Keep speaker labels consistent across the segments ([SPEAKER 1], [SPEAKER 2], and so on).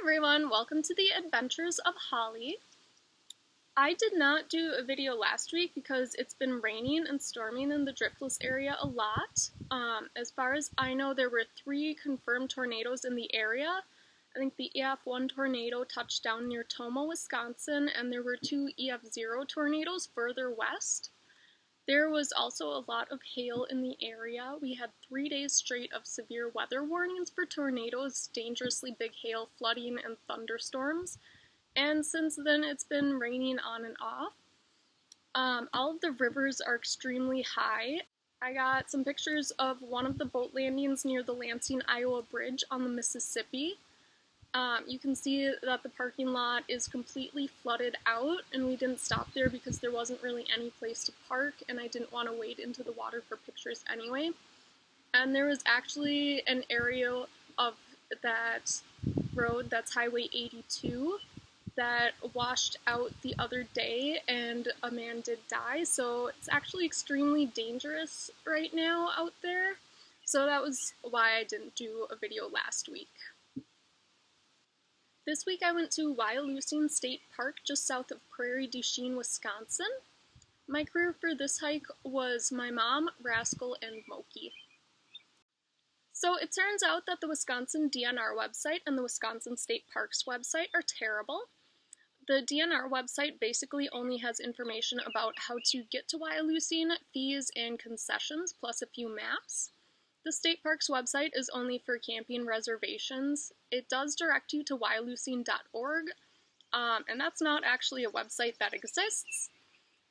[SPEAKER 1] everyone, welcome to the Adventures of Holly. I did not do a video last week because it's been raining and storming in the Driftless area a lot. As far as I know, there were 3 confirmed tornadoes in the area. I think the EF1 tornado touched down near Tomah, Wisconsin, and there were 2 EF0 tornadoes further west. There was also a lot of hail in the area. We had 3 days straight of severe weather warnings for tornadoes, dangerously big hail, flooding, and thunderstorms. And since then, it's been raining on and off. All of the rivers are extremely high. I got some pictures of one of the boat landings near the Lansing, Iowa Bridge on the Mississippi. You can see that the parking lot is completely flooded out, and we didn't stop there because there wasn't really any place to park, and I didn't want to wade into the water for pictures anyway. And there was actually an area of that road, that's Highway 82, that washed out the other day, and a man did die, so it's actually extremely dangerous right now out there. So that was why I didn't do a video last week. This week I went to Wyalusing State Park just south of Prairie du Chien, Wisconsin. My crew for this hike was my mom, Rascal, and Moky. So it turns out that the Wisconsin DNR website and the Wisconsin State Parks website are terrible. The DNR website basically only has information about how to get to Wyalusing, fees, and concessions, plus a few maps. The State Parks website is only for camping reservations. It does direct you to wyalusing.org, and that's not actually a website that exists.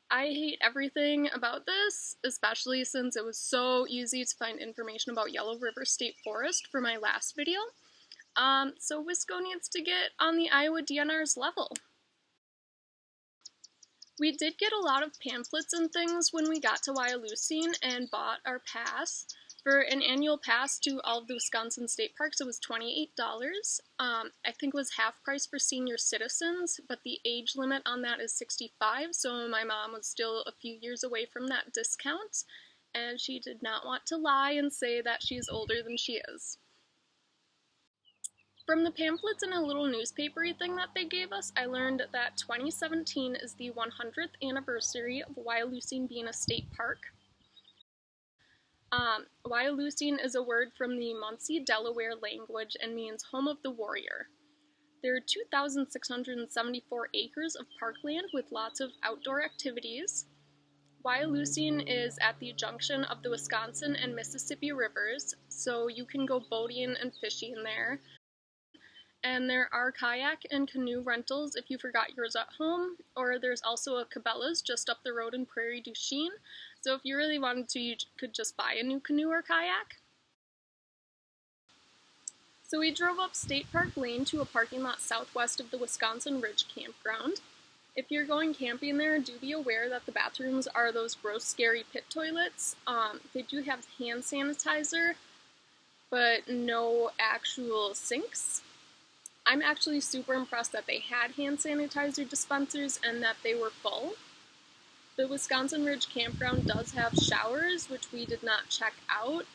[SPEAKER 1] I hate everything about this, especially since it was so easy to find information about Yellow River State Forest for my last video. So Wisco needs to get on the Iowa DNR's level. We did get a lot of pamphlets and things when we got to Wyalusing and bought our pass. For an annual pass to all of the Wisconsin state parks, it was $28. I think it was half price for senior citizens, but the age limit on that is 65, so my mom was still a few years away from that discount, and she did not want to lie and say that she's older than she is. From the pamphlets and a little newspapery thing that they gave us, I learned that 2017 is the 100th anniversary of Wyalusing being a state park. Wyalusing is a word from the Muncie, Delaware language and means home of the warrior. There are 2,674 acres of parkland with lots of outdoor activities. Wyalusing is at the junction of the Wisconsin and Mississippi rivers, so you can go boating and fishing there. And there are kayak and canoe rentals if you forgot yours at home, or there's also a Cabela's just up the road in Prairie du Chien. So if you really wanted to, you could just buy a new canoe or kayak. So we drove up State Park Lane to a parking lot southwest of the Wisconsin Ridge Campground. If you're going camping there, do be aware that the bathrooms are those gross, scary pit toilets. They do have hand sanitizer, but no actual sinks. I'm actually super impressed that they had hand sanitizer dispensers and that they were full. The Wisconsin Ridge Campground does have showers, which we did not check out,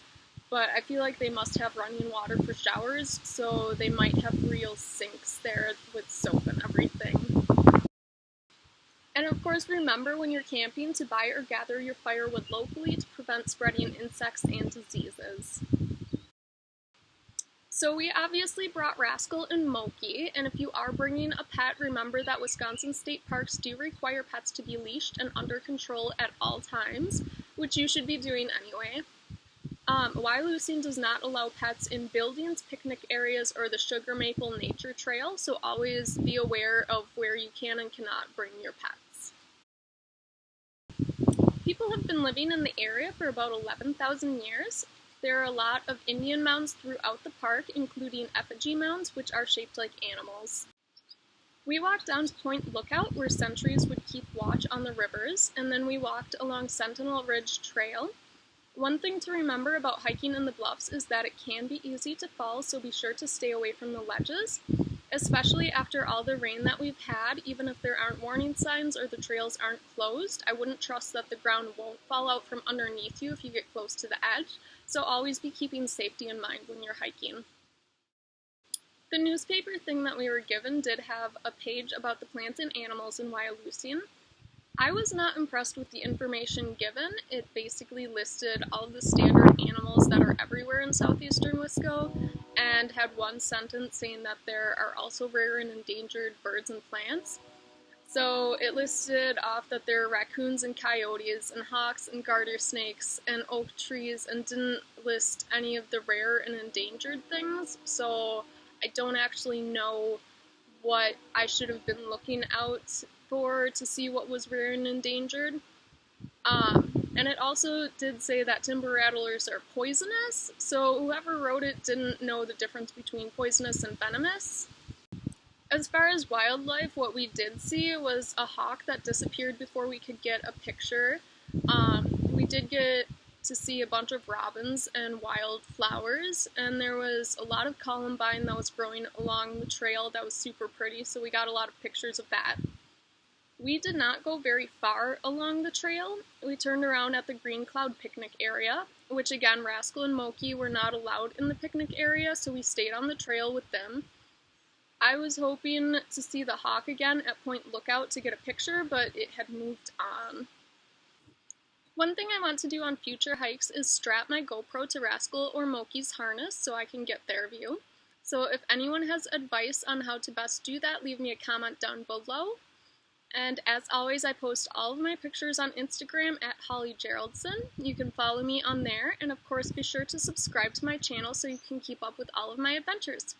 [SPEAKER 1] but I feel like they must have running water for showers, so they might have real sinks there with soap and everything. And of course, remember when you're camping to buy or gather your firewood locally to prevent spreading insects and diseases. So we obviously brought Rascal and Moky, and if you are bringing a pet, remember that Wisconsin state parks do require pets to be leashed and under control at all times, which you should be doing anyway. Wyalusing does not allow pets in buildings, picnic areas, or the Sugar Maple Nature Trail, so always be aware of where you can and cannot bring your pets. People have been living in the area for about 11,000 years. There are a lot of Indian mounds throughout the park, including effigy mounds, which are shaped like animals. We walked down to Point Lookout, where sentries would keep watch on the rivers, and then we walked along Sentinel Ridge Trail. One thing to remember about hiking in the bluffs is that it can be easy to fall, so be sure to stay away from the ledges, especially after all the rain that we've had. Even if there aren't warning signs or the trails aren't closed, I wouldn't trust that the ground won't fall out from underneath you if you get close to the edge, so always be keeping safety in mind when you're hiking. The newspaper thing that we were given did have a page about the plants and animals in Wyalusing. I was not impressed with the information given. It basically listed all of the standard animals that are everywhere in southeastern Wisconsin and had one sentence saying that there are also rare and endangered birds and plants. So it listed off that there are raccoons and coyotes and hawks and garter snakes and oak trees and didn't list any of the rare and endangered things. So I don't actually know what I should have been looking out for to see what was rare and endangered. And it also did say that timber rattlers are poisonous, so whoever wrote it didn't know the difference between poisonous and venomous. As far as wildlife, what we did see was a hawk that disappeared before we could get a picture. We did get to see a bunch of robins and wildflowers, and there was a lot of columbine that was growing along the trail that was super pretty, so we got a lot of pictures of that. We did not go very far along the trail. We turned around at the Green Cloud picnic area, which again, Rascal and Moky were not allowed in the picnic area, so we stayed on the trail with them. I was hoping to see the hawk again at Point Lookout to get a picture, but it had moved on. One thing I want to do on future hikes is strap my GoPro to Rascal or Moky's harness so I can get their view. So if anyone has advice on how to best do that, leave me a comment down below. And as always, I post all of my pictures on Instagram at Holly Geraldson. You can follow me on there, and of course be sure to subscribe to my channel so you can keep up with all of my adventures.